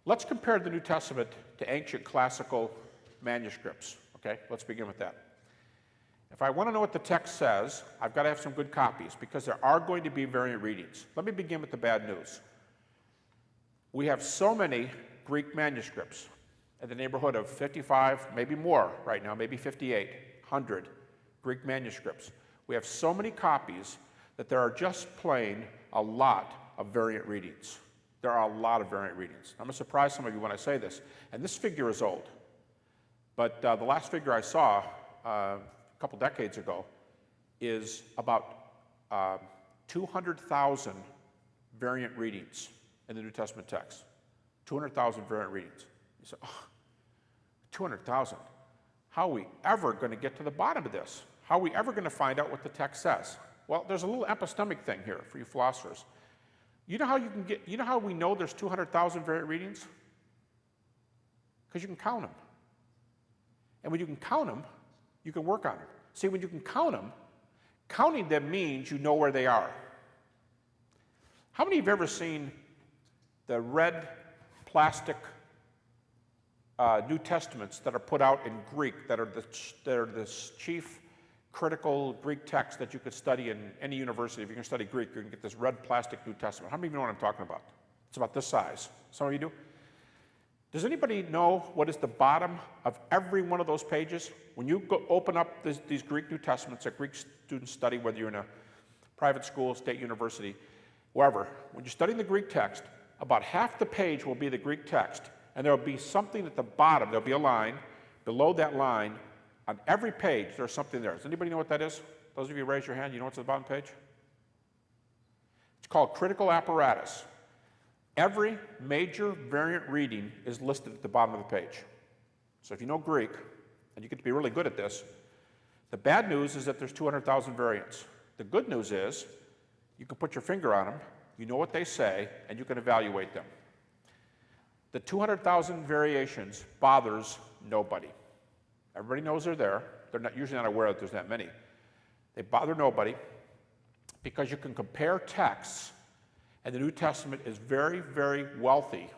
Let's compare the New Testament to ancient classical manuscripts, okay? Let's begin with that. If I want to know what the text says, I've got to have some good copies because there are going to be variant readings. Let me begin with the bad news. We have so many Greek manuscripts in the neighborhood of 55, maybe more right now, maybe 5,800 Greek manuscripts. We have so many copies that there are just plain a lot of variant readings. There are a lot of variant readings. I'm going to surprise some of you when I say this, and this figure is old. But the last figure I saw a couple decades ago is about 200,000 variant readings in the New Testament text. 200,000 variant readings. You say, oh, 200,000. How are we ever going to get to the bottom of this? How are we ever going to find out what the text says? Well, there's a little epistemic thing here for you philosophers. You know how you can get, you know how we know there's 200,000 variant readings? Because you can count them. And when you can count them, you can work on them. See, when you can count them, counting them means you know where they are. How many of you have ever seen the red plastic New Testaments that are put out in Greek, that are the chief critical Greek text that you could study in any university? If you can study Greek, you can get this red plastic New Testament. How many of you know what I'm talking about? It's about this size. Some of you do. Does anybody know what is the bottom of every one of those pages? When you go open up these Greek New Testaments that Greek students study, whether you're in a private school, state university, wherever, when you're studying the Greek text, about half the page will be the Greek text, and there will be something at the bottom. There'll be a line. Below that line, on every page, there's something there. Does anybody know what that is? Those of you who raise your hand, you know what's at the bottom page? It's called critical apparatus. Every major variant reading is listed at the bottom of the page. So if you know Greek, and you get to be really good at this, the bad news is that there's 200,000 variants. The good news is you can put your finger on them, you know what they say, and you can evaluate them. The 200,000 variations bothers nobody. Everybody knows they're there. They're usually not aware that there's that many. They bother nobody because you can compare texts, and the New Testament is very, very wealthy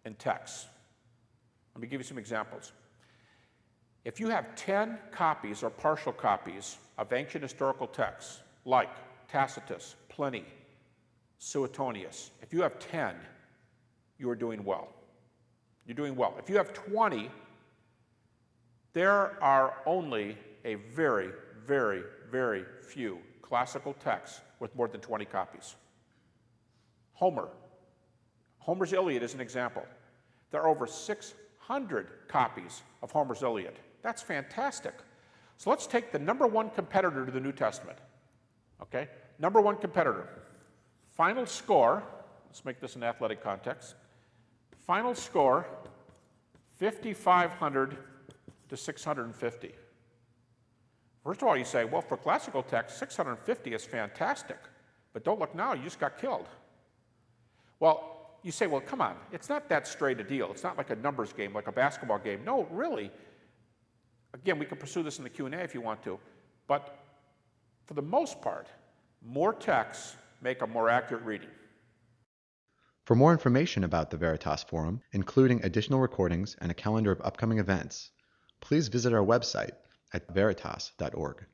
in texts. Let me give you some examples. If you have 10 copies or partial copies of ancient historical texts, like Tacitus, Pliny, Suetonius, if you have 10, you are doing well. You're doing well. If you have 20, there are only a very, very, very few classical texts with more than 20 copies. Homer's Iliad is an example. There are over 600 copies of Homer's Iliad. That's fantastic. So let's take the number one competitor to the New Testament. Okay? Number one competitor. Final score, let's make this an athletic context. Final score, 5,500 to 650. First of all, you say, well, for classical text, 650 is fantastic. But don't look now, you just got killed. Well, you say, well, come on, it's not that straight a deal. It's not like a numbers game, like a basketball game. No, really. Again, we can pursue this in the Q&A if you want to. But for the most part, more texts make a more accurate reading. For more information about the Veritas Forum, including additional recordings and a calendar of upcoming events, please visit our website at veritas.org.